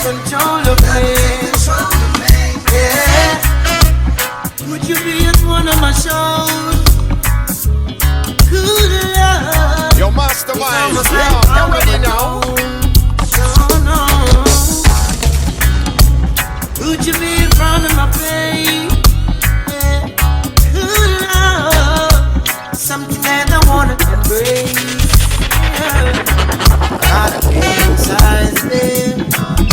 control of me. Yeah. Would you be at one of my shows? Good love. Your mastermind, yeah, you ready now? No. Would you be in front of my face? Yeah. Good love. Something that I wanna embrace. Yeah. Not a king size there,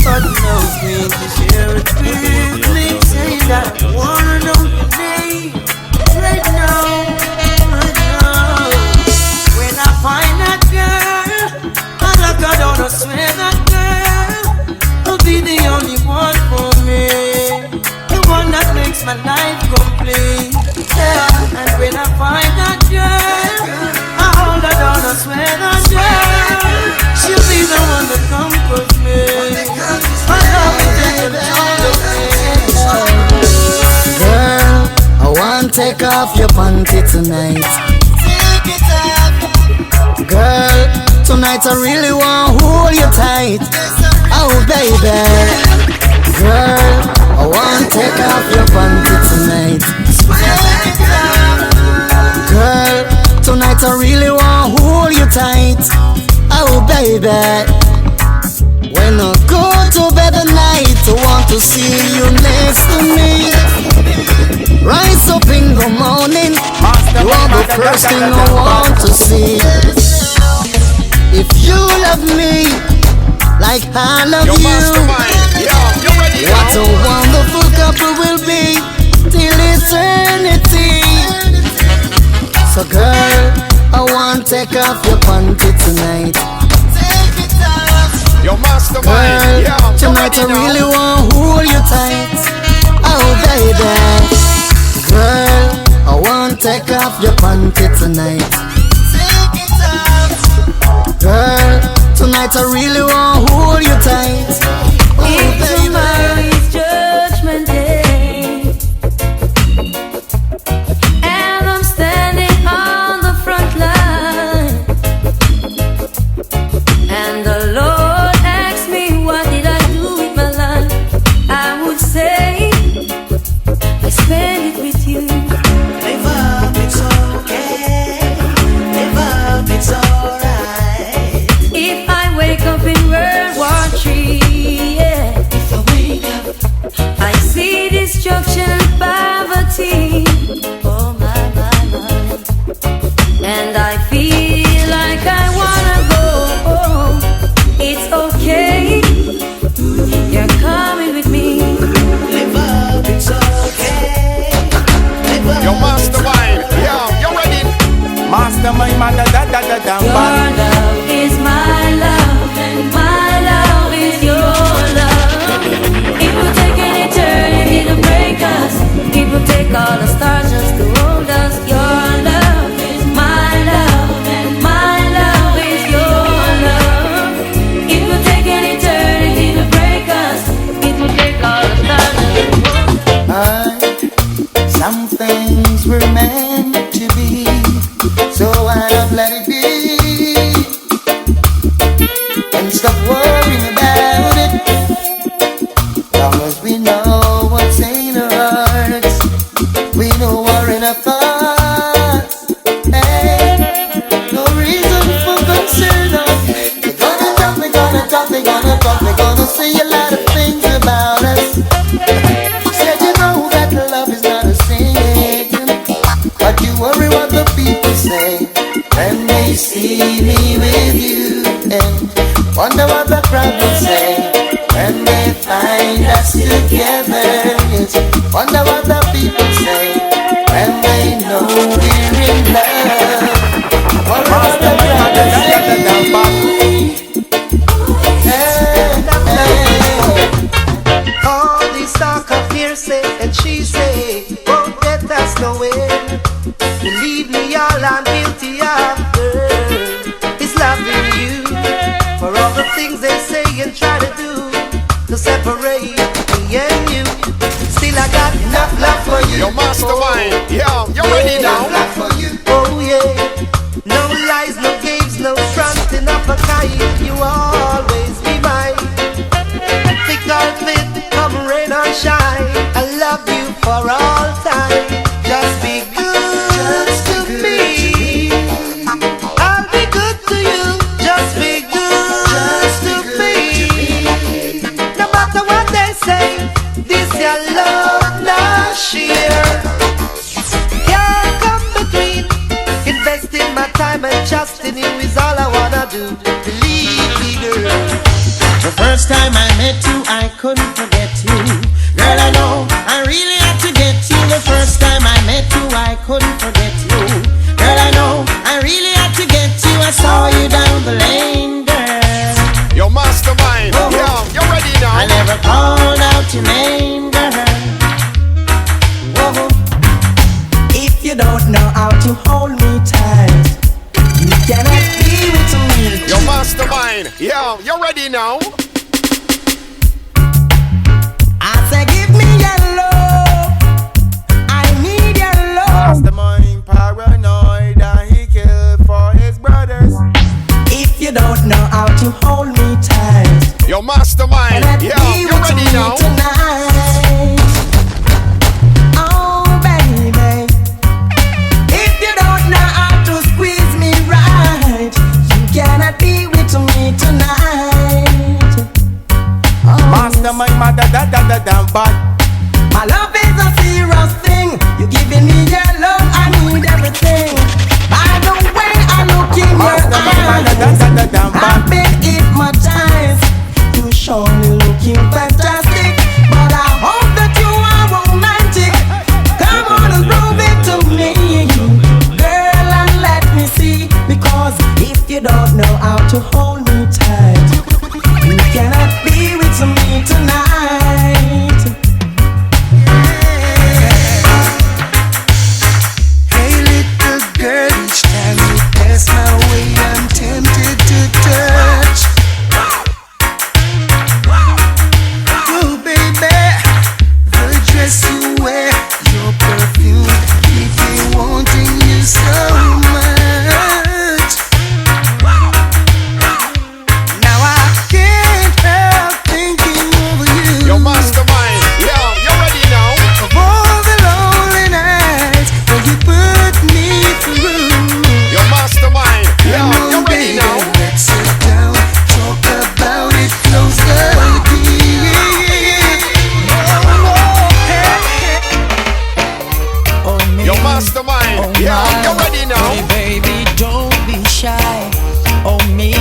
but knows me to share it with me. Say that I wanna know your name right now. When I find that girl, I look out on, I swear that girl will be the only one for me, the one that makes my life complete. Yeah. And when I find that girl, I hold her down, I swear that girl, she'll be the one that comforts me. My love will take control of me. Girl, I want to take off your panty tonight. Take it off. Girl, tonight I really want to hold you tight. Oh baby. Girl, I want to take off your panty tonight. Take it off. Girl, tonight I really want to hold you tight. Oh baby. When I go to bed at night, I want to see you next to me. Rise up in the morning, you are the first thing I want to see. If you love me like I love you, what a wonderful couple we'll be till eternity. So girl, I want to take off your panty tonight. Your mastermind, girl, yeah, tonight I really want to hold you tight. Oh baby. Girl, I want to take off your panty tonight. Take it off. Girl, tonight I really want to hold you tight. Oh If tomorrow is judgment day, and I'm standing on the front line, and the Lord asks me what did I do with my life, I would say I spent it with you. Live up, it's okay. Live up, it's alright. If I wake up in World War III, yeah, If I wake up, I see destruction and poverty. Oh my. And I feel like I wanna go. It's okay, you're coming with me. live up, it's okay. Live up. your mastermind, yeah, you ready? Mastermind, man, Your love is my love, and my love is your love. It will take an eternity to break us. It will take all the stars just to hold us. Your love is my love, and my love is your love. It will take an eternity to break us. It will take all the stars just to hold us. Some things were meant to be, so why not let it be? And stop worrying about it. Long as we know what's in our hearts, we know we're in a thoughts. Hey, no reason for concern. They're gonna talk, they're gonna talk, they're gonna talk, they're gonna say a lot of things about us. Said you know that love is not a sin, but you worry what the people say when they see me with you, and wonder what the crowd will say when they find us together. Yes, wonder what the people say when they know we're in love. Wonder what the crowd will say. Hey, hey. All this talk of hearsay and she say won't get us nowhere. Believe me, all I'm guilty of, girl, is loving you. For all the things they say and try to do to separate me and you, still I got enough love for you. Your mastermind, yeah, you ready now? Enough love for you. Oh yeah. No lies, no games, no fronting up a kite. You always be mine. Think them and trust in you is all I wanna do. Believe me, girl. The first time I met you, I couldn't forget you. Girl, I know I really had to get you. The first time I met you, I couldn't forget you. Girl, I know I really had to get you. I saw you down the lane, girl. Yo, mastermind, Whoa. yo, you ready now? I never called out your name, girl. Whoa. If you don't know how to hold me tight, you cannot be with me. Yo, mastermind, yo, you ready now? I say give me your love, I need your love. Mastermind paranoid and he kill for his brothers. If you don't know how to hold me tight, Yo, mastermind, cannot yo, be you with ready me now? tonight. Oh baby, if you don't know how to squeeze me right, you cannot be with me tonight. Oh. Mastermind, but My love is a serious thing. You giving me your love, I need everything. By the way I look in your eyes, I've been hypnotized. You surely looking fantastic, but I hope that you are romantic. Come on and prove it to me, girl, and let me see. Because if you don't know how to hold me tight, you cannot be with me tonight. Hey little girl, each time you pass my way, I'm tempted to touch. Oh baby, the dress you wear, your perfume, keep me wanting you so much. Now I can't help thinking over you. Yo, mastermind, yo, you ready now? Of all the lonely nights that you put me through. Yo, mastermind, yo, Come you on, ready baby, now? let's sit down, talk about it closer. Yo, mastermind, yo, you ready now? Hey baby, don't be shy. Oh me,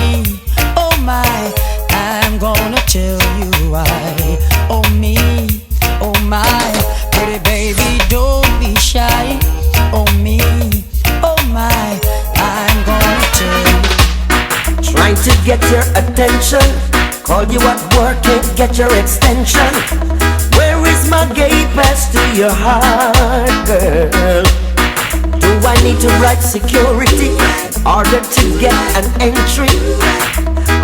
oh my, I'm gonna tell you why. Oh me, oh my, pretty baby, don't be shy. Oh me, oh my, I'm gonna tell you. Trying to get your attention, call you at work, can't get your extension. Where is my gate pass to your heart, girl? Do I need to write security in order to get an entry?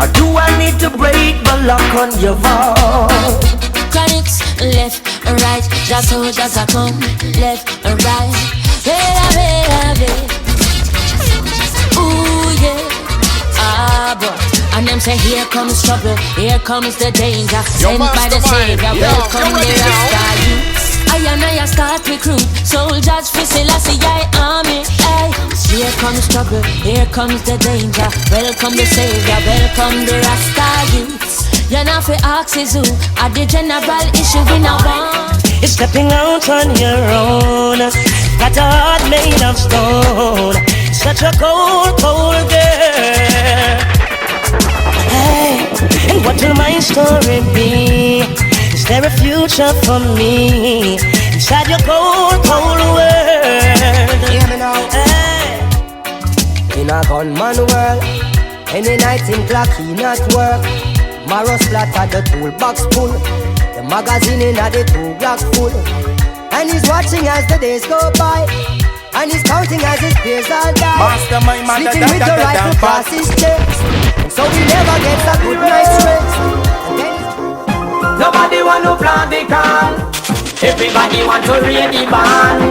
Or do I need to break the lock on your vault? Chronics, left and right, just how just a come, left and right. Hey, ooh yeah, ah boy. And them say here comes trouble, here comes the danger. Yo, Sent by the mastermind, Savior, yo, welcome you the ready now? Rasta youths. I start recruit soldiers for Selassie army. Hey, here comes trouble, here comes the danger. Welcome the Savior, welcome the Rasta youths. You're not for axes who are the general issue we now want. It's stepping out on your own. Got a heart made of stone. Such a cold, cold girl. Hey, and what will my story be? Is there a future for me inside your cold, cold world? Hear me now. Hey. In a gunman world, any night in clock he not work. Marrow splatter the toolbox full, the magazine in the 2 block full. And he's watching as the days go by, and he's counting as his peers all die. Mastermind, Sleeping with the rifle past his chest, and so he never gets a good night's rest. And then nobody want to plant the can, everybody want to raid the band.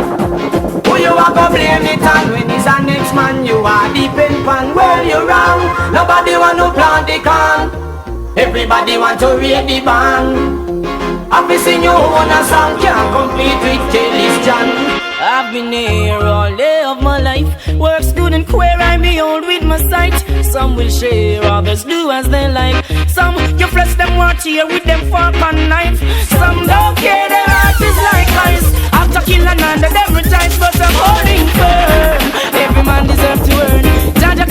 Who you are gonna blame it on? When it's a next man you are depend pan. Well you wrong, nobody want to plant the can, everybody want to raid the band. I've been sing you on a song, can't complete with Kelly's John. I've been here all day of my life. Works good and queer, I behold with my sight. Some will share, others do as they like. Some you flesh them watch here with them fork and knife. Some don't care, their heart is like ice. After killing under them times, but I'm holding firm. Every man deserves to earn. Jaja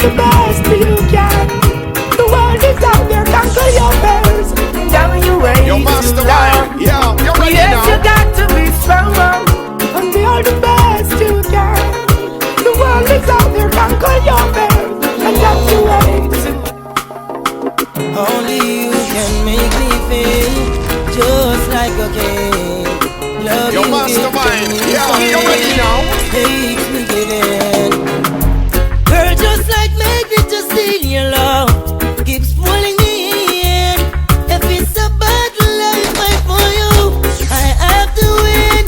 the best you can. The world is out there, conquer your fears. W.A. Your mastermind, yeah, you're ready yes, now. you got to be strong and be all the best you can. The world is out there, conquer your fears. And W.A. Only you can make me feel just like a king. Love Your mastermind, yeah, you're ready now. Takes me giving. Girl, just like magnet, just steal your love. Keeps pulling me in. If it's a battle, I fight for you. I have to win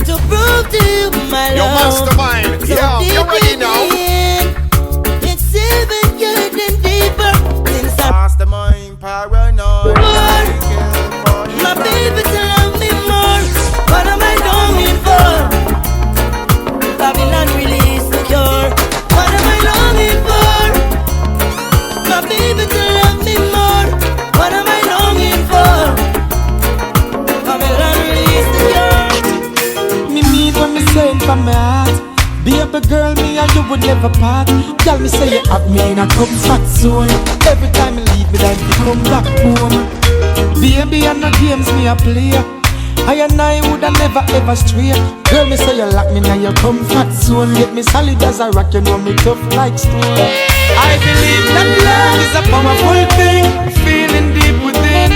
to prove to you my Your love. mastermind, So yeah, deep you're ready in now. me, it's even getting deeper since I Mastermind paranoid. my baby to love me more. What am I longing for? Babylon release the cure. What am I longing for? My baby to love me more. What am I longing for? Babylon release the cure. Me mean when me say it from my heart. Baby girl, me and you would never part. Tell me say you have me in a comfort zone. Every time you leave me, then you come back home. Baby, and no games me a play. I and I woulda never ever stray. Girl, me say you lock me in your comfort zone. Get me solid as a rock, you know me tough like stone. I believe that love is a powerful thing, a feeling deep within.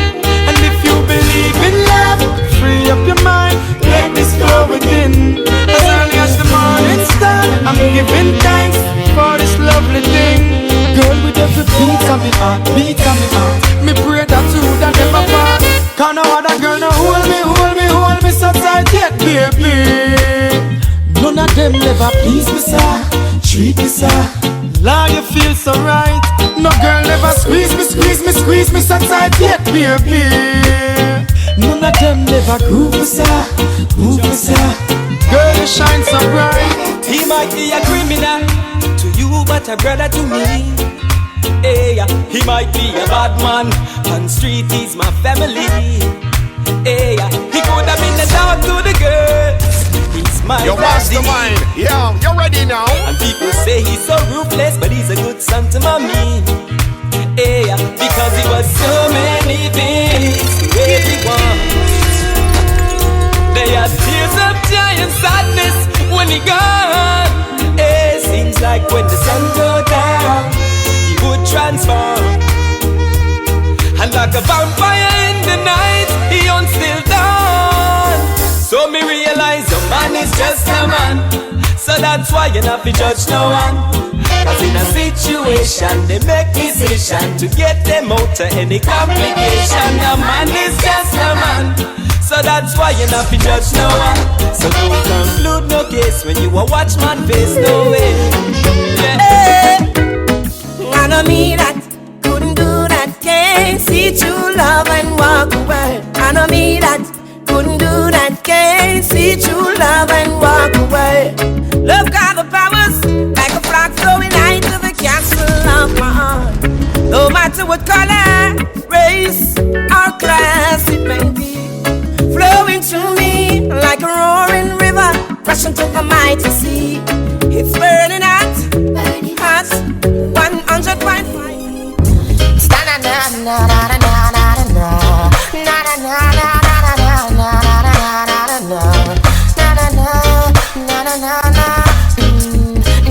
And if you believe in love, free up your mind, let this flow within. As early as the morning star, I'm giving thanks for this lovely thing. Girl, with every beat of me heart, beat of me heart, me pray that you woulda never part. Cause no other girl no hold me so tight yet, baby. None of them never please me, sir, treat me, sir. Lord, you feel so right. No girl never squeeze me so tight yet, baby. None of them never groove me, sir, Girl, you shine so bright. He might be a criminal to you, but a brother to me. Hey, he might be a bad man, on street he's my family. Hey, he could have been a dog to the girl. He's my Your daddy. mastermind, yeah, you're ready now. And people say he's so ruthless, but he's a good son to mommy. Hey, because he was so many things to everyone. They had tears of joy and sadness when he gone. Hey, seems like when the sun goes down, he would transform. And like a vampire in the night, he on still down. So me realize a man is just a man. So that's why you not be judge no one. Cause in a situation they make decision to get them out of any complication. A man is just a man. So that's why you not be judge no one. So don't conclude no case when you a watch man face no way. Yeah. Hey, I know me that couldn't do that. Can't see true love and walk away. I know me that couldn't do that. Can't see true love and walk away. Love got the powers like a flock flowing high to the castle of my heart. No matter what color, race, or class it may be, flowing through me like a roaring river, rushing to the mighty sea. It's burning hot, 100.5.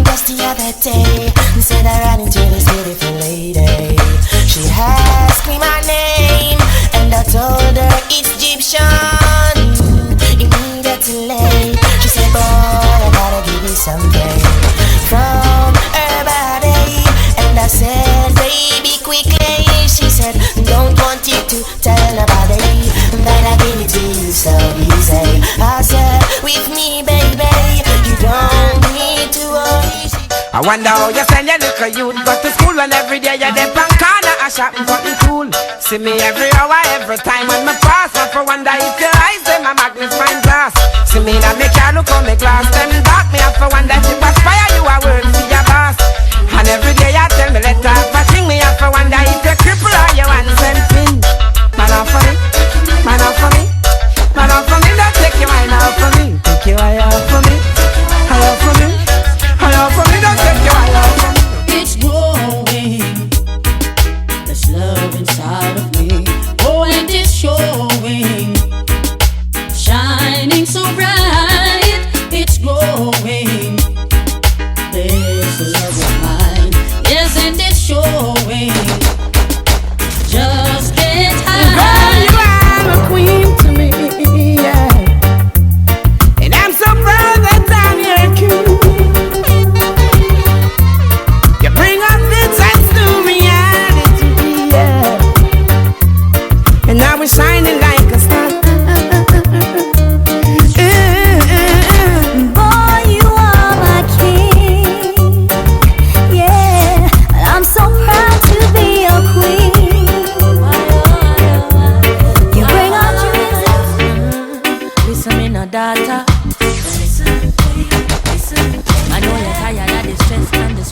Just the other day, said I ran into this beautiful lady. She asked me my name, and I told her it's Egyptian. Immediately, she said, boy, I gotta give you something from her body. And I said, baby, quickly. She said, don't want you to tell nobody that I give it to you so easy. I said, with me, baby, you don't need to worry. I wonder how you send your little youth go to school when every day you're there on corner a shopping for the tool. See me every hour, every time when me pass. I for wonder if your eyes them a magnifying glass. See me that me can't look on me glass. Then back me up for wonder if you aspire you a work for your boss. And every day I tell me let her but thing me up for wonder if you cripple or you want something. Man off for me, man off for me, man off for me. Don't take your mind off for me. Take your eye off for me, eye off for me. For me, don't take your eye off.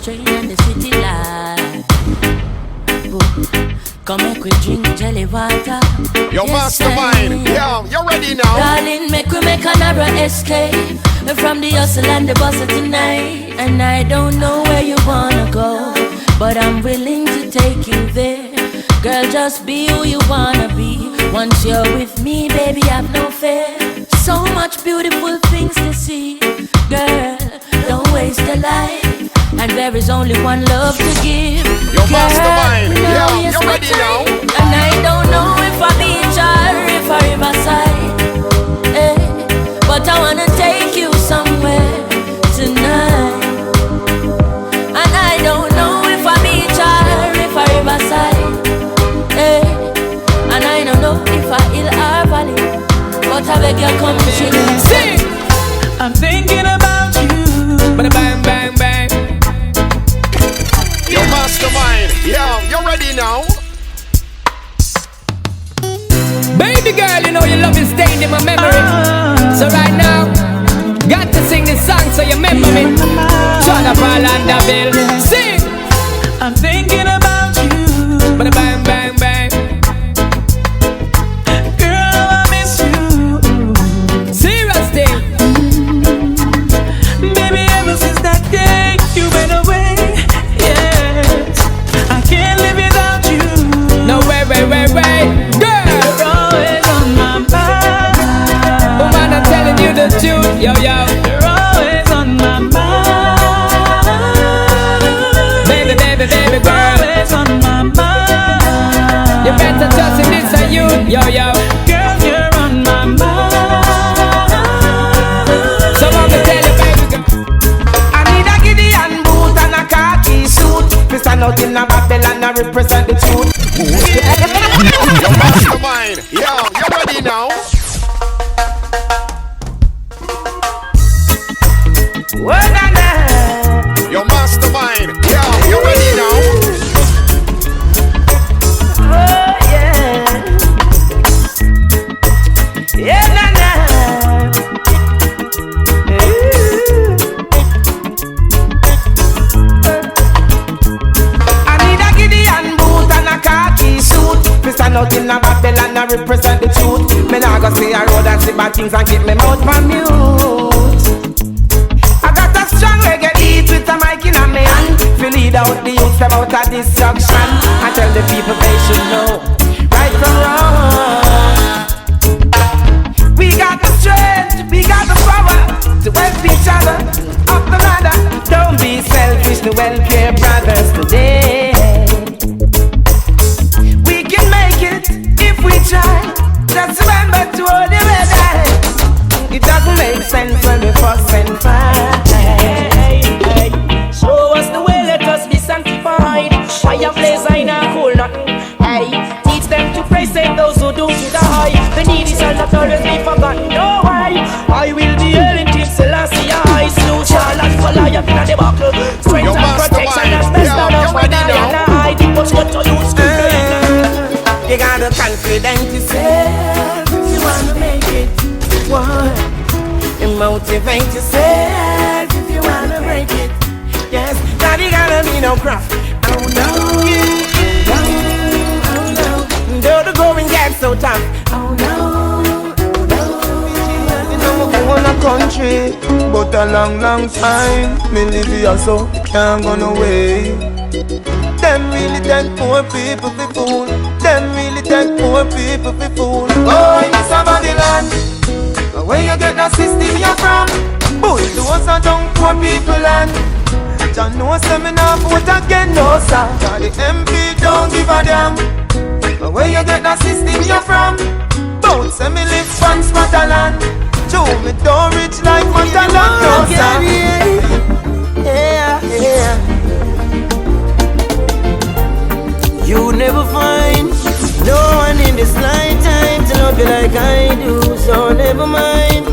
train and the city light. Come make we drink jelly water. Yo, mastermind, yo, you ready now? Darling, make we make another escape from the hustle and the bustle tonight. And I don't know where you wanna go, but I'm willing to take you there. Girl, just be who you wanna be. Once you're with me, baby, have no fear. So much beautiful things to see. Girl, don't waste a life. And there is only one love to give. Your girl, mastermind, no, yeah, yes, you ready now? And I don't know if I beach or if I riverside, but I wanna take you somewhere tonight. And I don't know if I beach or if I riverside, and I don't know if I hill or valley, but I beg you come to sing. I'm thinking about you. Bang, bang, bang. Your mastermind, yo, you ready now? Baby girl, you know your love is staying in my memory. So right now, got to sing this song so you remember me. Tryna fall under bill. Sing. I'm thinking about you. Bang, bang, bang, bang. Girl, I miss you. Serious thing. Baby, ever since that day you went away, yes, I can't live without you. No, wait. Girl, you're always on my mind. Woman, I'm telling you the truth, yo. You're always on my mind. Baby, girl, always on my mind. You better trust in this and you, yo. Girl, you're on my mind. So I'm gonna tell you, baby girl. I need a Gideon boot and a khaki suit. Me stand out in a Babylon and represent the truth. Your mastermind, yo, you ready now? Your mastermind, yo, you ready now? Oh yeah, yeah, I need a Gideon boot and a khaki suit. Me stand out in a Babylon and represent the truth. Me nah go stay a road and see bad things and keep me mouth for mute. I got a strong reggae beat with a mic in a me hand. Fi lead out the youth about a destruction and tell the people they should know right from wrong. We got the strength, we got the power to help each other up the ladder. Don't be selfish, to welfare brothers today. We can make it if we try. Just remember to hold your head high. It doesn't make sense when we fuss and fight. Show us the way, let us be sanctified. Fire blaze, I not cool nothing. Hey, teach them to pray, save those who do to die. The needy shall not always be forgotten. No way, I will be hailing till Selassie. I slew Charlotte for life in the buckle. Strength and protection, that's best out of when I and I did what's good to use. You got the confidence to say you wanna make it. What? And motivate yourself if you wanna break it. Yes, now you gotta be no craft. Oh no, oh no, though the going gets so tough. Oh no, you know I want a country, But a long time, me live here so can't go no way. Them really take poor people for fool. Them really take poor people for fool. Oh, in this Babylon, where you get that system you're from? Boy, those are down poor people land. John no seminar vote again, no sir. The MP don't give a damn. Where you get that system you're from? Both say me live from Scotland. Joe, me don't rich like Montana, no sir. Yeah. You never find no one in this lifetime to love you like I do. So never mind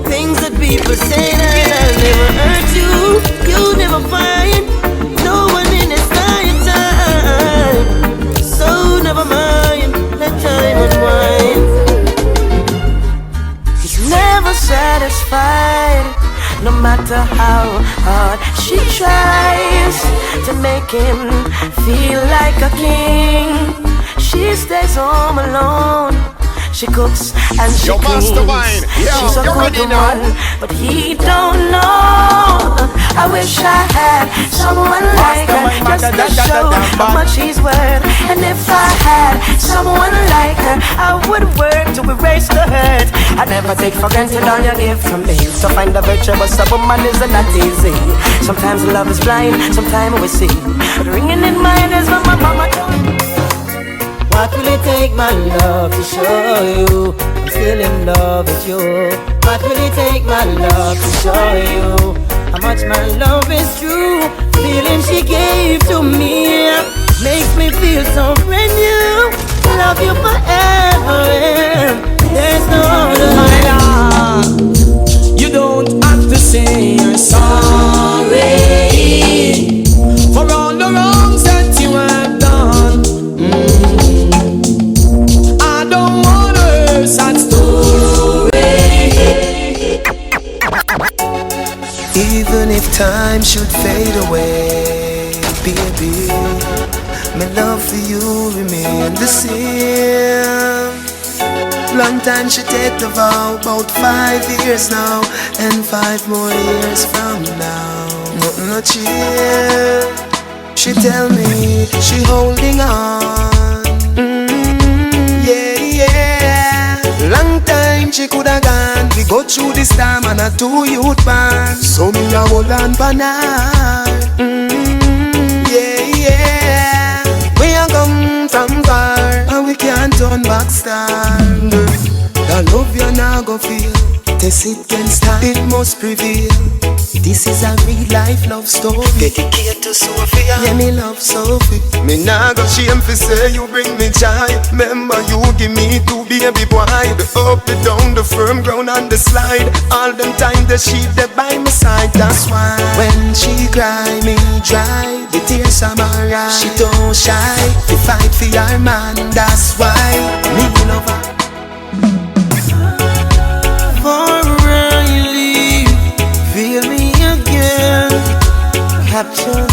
things that people say that I'll never hurt you. You never find no one in this lifetime. So never mind, let time unwind. It's never satisfied, no matter how hard make him feel like a king. She stays home alone. She cooks and she cleans. She's a good woman, but he don't know. I wish I had someone like her, just to show how much she's worth. And if I had someone like her, I would work to erase the hurt. I never take for granted all you give to me. So find a virtuous woman is not easy. Sometimes love is blind, sometimes we see. But ringing in my ears when my mama told me. What will it take, my love, to show you I'm still in love with you? What will it take, my love, to show you how much my love is true? Feeling she gave to me makes me feel so brand new. Love you forever, there's no other. My love, you don't have to say you're sorry for all the wrongs that you have done. I don't want to hear sad story. Even if time should fade away, baby, my love for you remain the same. Long time she take the vow, about 5 years now, and 5 more years from now. Nothing no change. She tell me she holding on. Long time she coulda gone. We go through this time and a 2 youth band. So me a hold on for now. We a come from far and we can't turn back star. The love you now go feel, test it can stand, it must prevail. This is a real life love story dedicated to Sophia. Yeah, me love Sophie. Me nah go shame fi say you bring me joy. Remember you give me 2 baby boy. The up, the down, the firm ground and the slide. All them time the sheep that by my side. That's why when she cry me dry, the tears are my eyes. She don't shy, to fight for your man. That's why me love her. For really feel me again, capture